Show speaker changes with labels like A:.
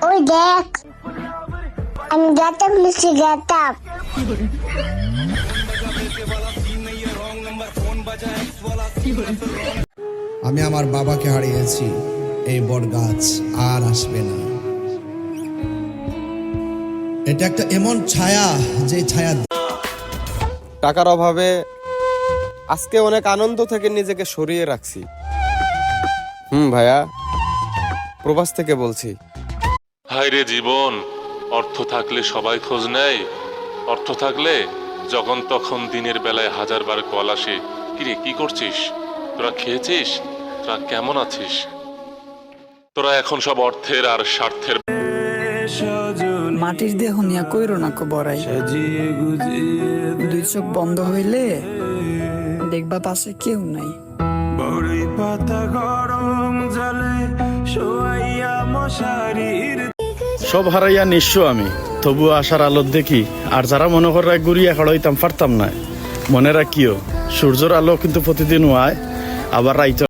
A: ওই দেখ, আমি গেতাম নিচে গেতাম।
B: আমি আমার বাবাকে হারিয়েছি, এই বট গাছ আর আসবে না। এটা একটা এমন ছায়া, যে ছায়া
C: টাকার অভাবে আজকে অনেক আনন্দ থেকে নিজেকে সরিয়ে রাখছি। ভাইয়া, প্রবাস থেকে বলছি।
D: হায় রে জীবন, অর্থ থাকলে সবাই খোঁজ নেয়, অর্থ থাকলে যখন তখন দিনের বেলায় হাজারবার কল আসে, কিরে কি করছিস, তোরা খেয়েছিস, তোরা কেমন আছিস। তোরা এখন সব অর্থের আর স্বার্থের।
E: মাটির দেহ নিয়া কইরো না কো বড়াই, দুই চোখ বন্ধ হইলে দেখবা পাশে কেউ নাই।
F: সব হারাইয়া নিঃস্ব আমি, তবুও আশার আলোর দেখি। আর যারা মনে করে ঘুরিয়া খাড়াইতাম পারতাম না, মনে রাখিও সূর্যের আলো কিন্তু প্রতিদিন আয়, আবার রাইত